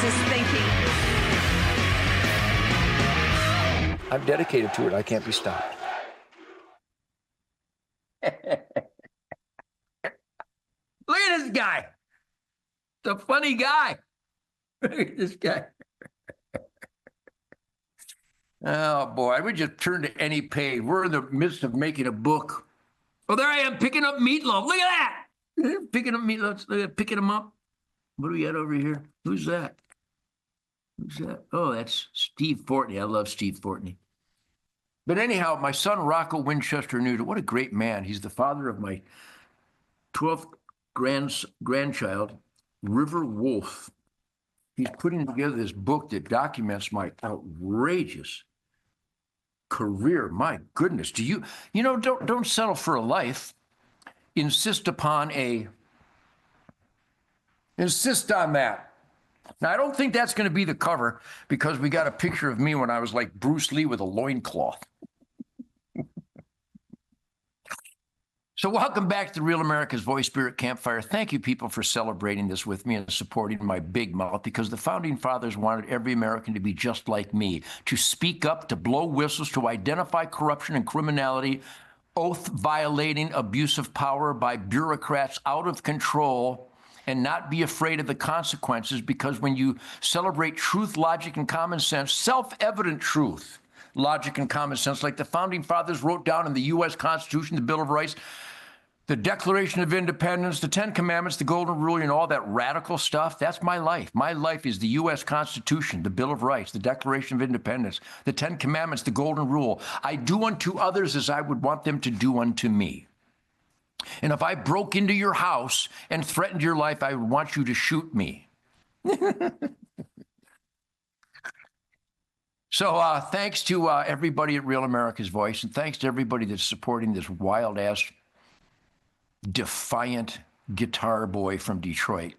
is thinking. I'm dedicated to it. I can't be stopped. Look at this guy. The funny guy. Look at this guy. Oh, boy. We just turn to any page. We're in the midst of making a book. Oh, there I am picking up meatloaf. Look at that. Picking up meatloaf. Look at picking them up. What do we got over here? Who's that? Who's that? Oh, that's Steve Fortney. I love Steve Fortney. But anyhow, my son, Rocco Winchester Nugent, what a great man. He's the father of my 12th grandchild, River Wolf. He's putting together this book that documents my outrageous career. My goodness. Don't settle for a life. Insist on that. Now, I don't think that's going to be the cover because we got a picture of me when I was like Bruce Lee with a loincloth. So welcome back to Real America's Voice Spirit Campfire. Thank you, people, for celebrating this with me and supporting my big mouth, because the Founding Fathers wanted every American to be just like me, to speak up, to blow whistles, to identify corruption and criminality, oath-violating abuse of power by bureaucrats out of control, and not be afraid of the consequences, because when you celebrate truth, logic, and common sense, self-evident truth, logic, and common sense, like the Founding Fathers wrote down in the U.S. Constitution, the Bill of Rights, the Declaration of Independence, the Ten Commandments, the Golden Rule, and all that radical stuff, that's my life. My life is the U.S. Constitution, the Bill of Rights, the Declaration of Independence, the Ten Commandments, the Golden Rule. I do unto others as I would want them to do unto me. And if I broke into your house and threatened your life, I would want you to shoot me. So thanks to everybody at Real America's Voice, and thanks to everybody that's supporting this wild-ass, defiant guitar boy from Detroit.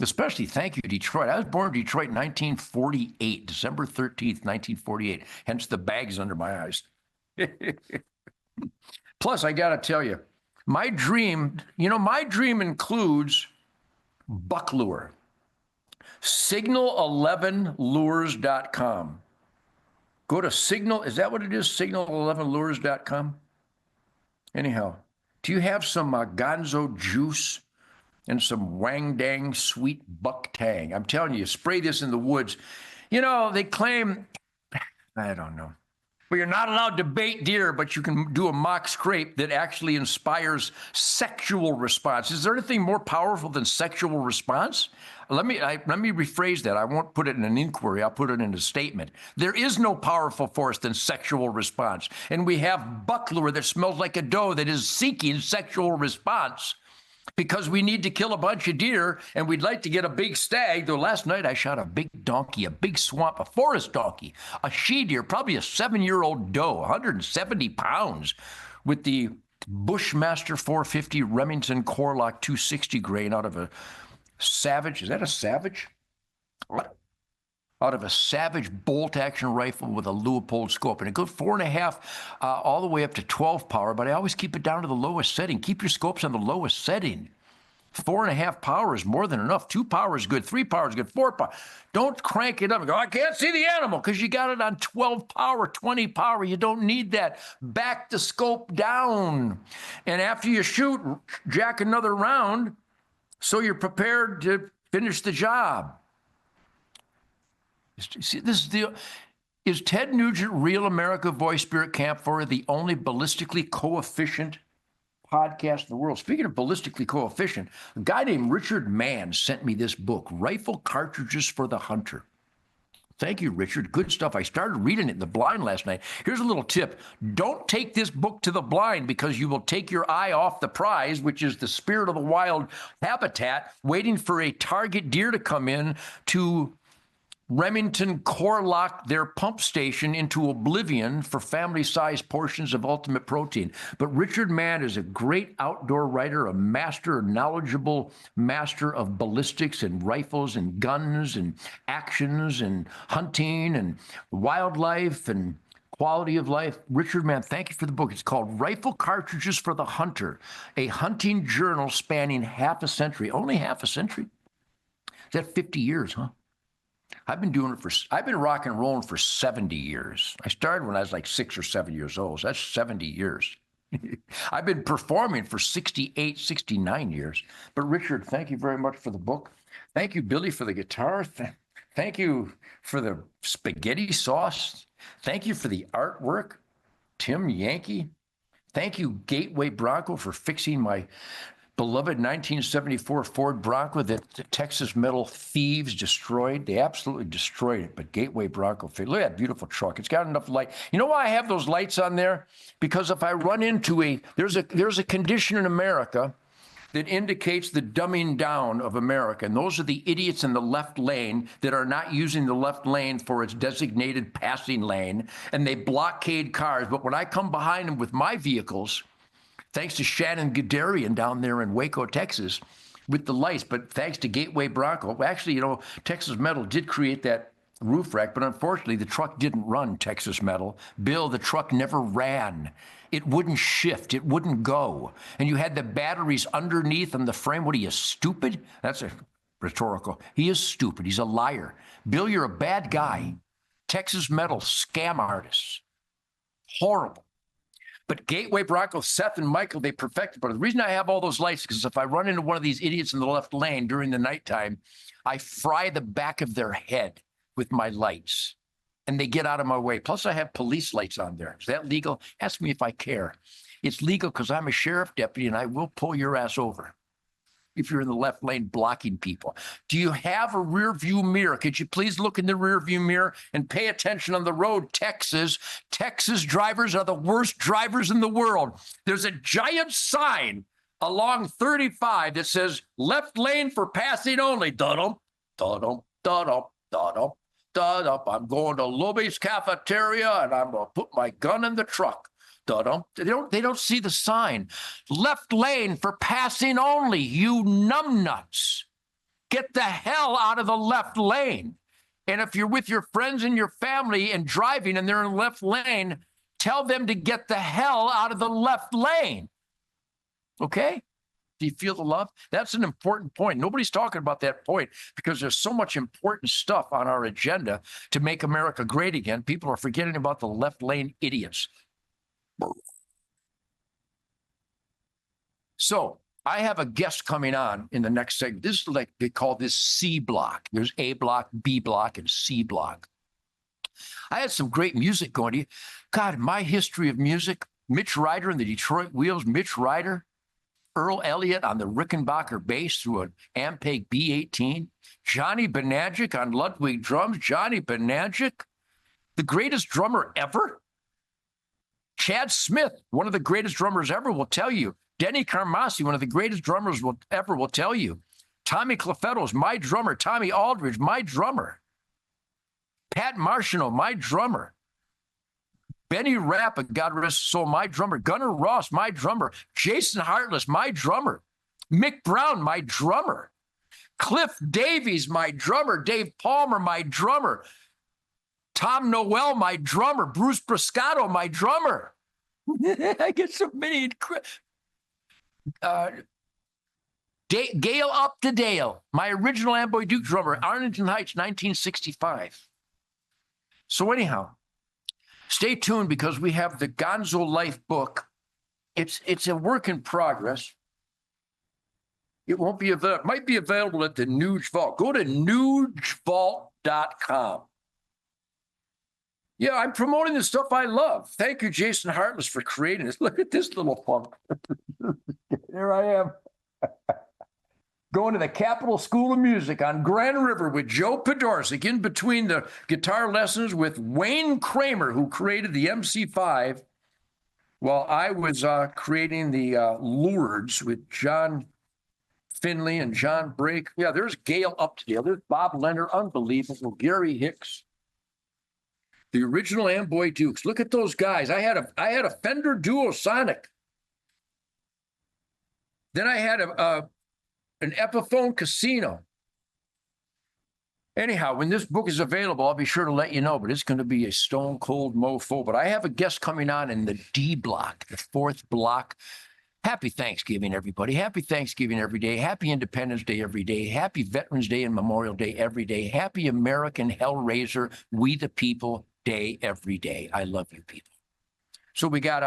Especially thank you, Detroit. I was born in Detroit in 1948, December 13th, 1948. Hence the bags under my eyes. Plus, I got to tell you, my dream includes buck lure. Signal11lures.com. Go to Signal, is that what it is? Signal11lures.com? Anyhow, do you have some Gonzo juice and some Wang Dang sweet buck tang? I'm telling you, spray this in the woods. You know, they claim, I don't know. Well, you're not allowed to bait deer, but you can do a mock scrape that actually inspires sexual response. Is there anything more powerful than sexual response? Let me rephrase that. I won't put it in an inquiry. I'll put it in a statement. There is no powerful force than sexual response. And we have buck lure that smells like a doe that is seeking sexual response, because we need to kill a bunch of deer and we'd like to get a big stag. Though last night I shot a big donkey, a big swamp, a forest donkey, a she deer, probably a 7-year-old doe, 170 pounds, with the Bushmaster 450 Remington Corlock 260 grain out of a Savage. Is that a Savage? What? Out of a Savage bolt-action rifle with a Leupold scope. And it goes 4.5 all the way up to 12 power, but I always keep it down to the lowest setting. Keep your scopes on the lowest setting. 4.5 power is more than enough. 2 power is good. 3 power is good. 4 power. Don't crank it up and go, I can't see the animal, because you got it on 12 power, 20 power. You don't need that. Back the scope down. And after you shoot, jack another round so you're prepared to finish the job. See, is Ted Nugent, Real America Voice Spirit Campfire, the only ballistically coefficient podcast in the world? Speaking of ballistically coefficient, a guy named Richard Mann sent me this book, Rifle Cartridges for the Hunter. Thank you, Richard. Good stuff. I started reading it in the blind last night. Here's a little tip. Don't take this book to the blind, because you will take your eye off the prize, which is the spirit of the wild habitat, waiting for a target deer to come in to Remington Corlock their pump station into oblivion for family-sized portions of ultimate protein. But Richard Mann is a great outdoor writer, a knowledgeable master of ballistics and rifles and guns and actions and hunting and wildlife and quality of life. Richard Mann, thank you for the book. It's called Rifle Cartridges for the Hunter, a hunting journal spanning half a century. Only half a century? Is that 50 years, huh? I've been rock and rolling for 70 years. I started when I was like 6 or 7 years old. So that's 70 years. I've been performing for 68, 69 years. But Richard, thank you very much for the book. Thank you, Billy, for the guitar. Thank you for the spaghetti sauce. Thank you for the artwork. Tim Yankee. Thank you, Gateway Bronco, for fixing my beloved 1974 Ford Bronco that the Texas metal thieves destroyed. They absolutely destroyed it, but Gateway Bronco, look at that beautiful truck. It's got enough light. You know why I have those lights on there? Because if I run into there's a condition in America that indicates the dumbing down of America. And those are the idiots in the left lane that are not using the left lane for its designated passing lane, and they blockade cars. But when I come behind them with my vehicles, thanks to Shannon Guderian down there in Waco, Texas, with the lights, but thanks to Gateway Bronco. Actually, you know, Texas Metal did create that roof rack, but unfortunately, the truck didn't run, Texas Metal. Bill, the truck never ran. It wouldn't shift. It wouldn't go. And you had the batteries underneath on the frame. What are you, stupid? That's a rhetorical. He is stupid. He's a liar. Bill, you're a bad guy. Texas Metal, scam artists. Horrible. But Gateway Bronco, Seth and Michael, they perfected. But the reason I have all those lights is because if I run into one of these idiots in the left lane during the nighttime, I fry the back of their head with my lights, and they get out of my way. Plus, I have police lights on there. Is that legal? Ask me if I care. It's legal because I'm a sheriff deputy, and I will pull your ass over if you're in the left lane blocking people. Do you have a rear view mirror? Could you please look in the rear view mirror and pay attention on the road, Texas? Texas drivers are the worst drivers in the world. There's a giant sign along 35 that says left lane for passing only. Da-dum, da-dum, da-dum, da-dum, da-dum. I'm going to Lobby's cafeteria and I'm going to put my gun in the truck. Da-dum. They don't see the sign. Left lane for passing only, you numbnuts. Get the hell out of the left lane. And if you're with your friends and your family and driving and they're in the left lane, tell them to get the hell out of the left lane. Okay? Do you feel the love? That's an important point. Nobody's talking about that point because there's so much important stuff on our agenda to make America great again. People are forgetting about the left lane idiots. So I have a guest coming on in the next segment. This is like they call this C block. There's A block, B block, and C block. I had some great music going to you. God, my history of music, Mitch Ryder and the Detroit Wheels, Mitch Ryder, Earl Elliott on the Rickenbacker bass through an Ampeg B18, Johnny Benagic on Ludwig drums, Johnny Benagic, the greatest drummer ever. Chad Smith, one of the greatest drummers ever, will tell you. Denny Carmassi, one of the greatest drummers ever, will tell you. Tommy Clafetto's my drummer. Tommy Aldridge, my drummer. Pat Marchino, my drummer. Benny Rapp, God rest his soul, my drummer. Gunnar Ross, my drummer. Jason Hartless, my drummer. Mick Brown, my drummer. Cliff Davies, my drummer. Dave Palmer, my drummer. Tom Noel, my drummer. Bruce Brascato, my drummer. I get so many. Gail Up to Dale, my original Amboy Duke drummer. Arlington Heights, 1965. So anyhow, stay tuned because we have the Gonzo Life book. It's a work in progress. It won't be available. It might be available at the Nuge Vault. Go to nugevault.com. Yeah, I'm promoting the stuff I love. Thank you, Jason Hartless, for creating this. Look at this little punk. Here I am. Going to the Capitol School of Music on Grand River with Joe Podorczyk, in between the guitar lessons with Wayne Kramer, who created the MC5, while I was creating the Lourdes with John Finley and John Brake. Yeah, there's Gail Updale. There's Bob Leonard, unbelievable. Gary Hicks. The original Amboy Dukes. Look at those guys. I had a Fender Duo Sonic. Then I had an Epiphone Casino. Anyhow, when this book is available, I'll be sure to let you know, but it's going to be a stone cold mofo. But I have a guest coming on in the D block, the fourth block. Happy Thanksgiving, everybody. Happy Thanksgiving every day. Happy Independence Day every day. Happy Veterans Day and Memorial Day every day. Happy American Hellraiser, We the People Day every day. I love you people. So we got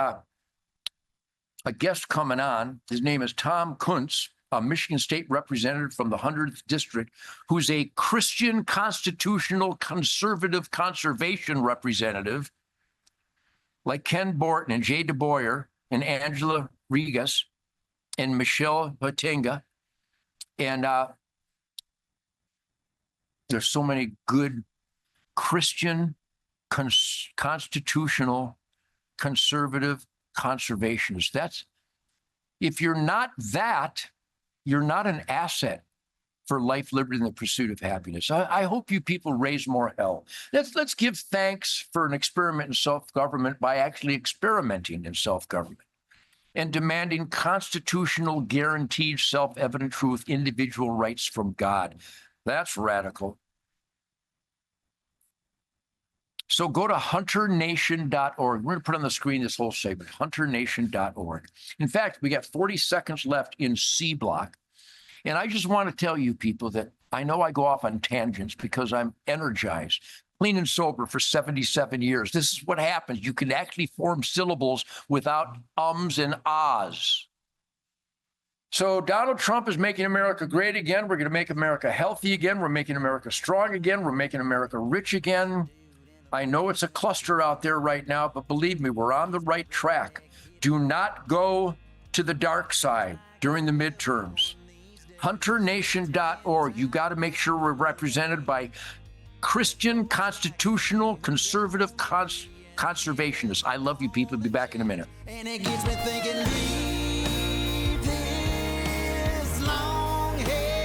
a guest coming on. His name is Tom Kuntz, a Michigan State representative from the 100th District, who's a Christian constitutional conservative conservation representative, like Ken Borton and Jay DeBoyer and Angela Regas and Michelle Hatinga. And there's so many good Christian constitutional conservative conservationists. If you're not that, you're not an asset for life, liberty, and the pursuit of happiness. I hope you people raise more hell. Let's give thanks for an experiment in self-government by actually experimenting in self-government and demanding constitutional, guaranteed, self-evident truth, individual rights from God. That's radical. So go to hunternation.org. We're going to put on the screen this whole segment, hunternation.org. In fact, we got 40 seconds left in C block. And I just want to tell you people that I know I go off on tangents because I'm energized, clean and sober for 77 years. This is what happens. You can actually form syllables without ums and ahs. So Donald Trump is making America great again. We're going to make America healthy again. We're making America strong again. We're making America rich again. I know it's a cluster out there right now, but believe me, we're on the right track. Do not go to the dark side during the midterms. HunterNation.org. You got to make sure we're represented by Christian, constitutional, conservative conservationists. I love you people. Be back in a minute. And it gets me thinking.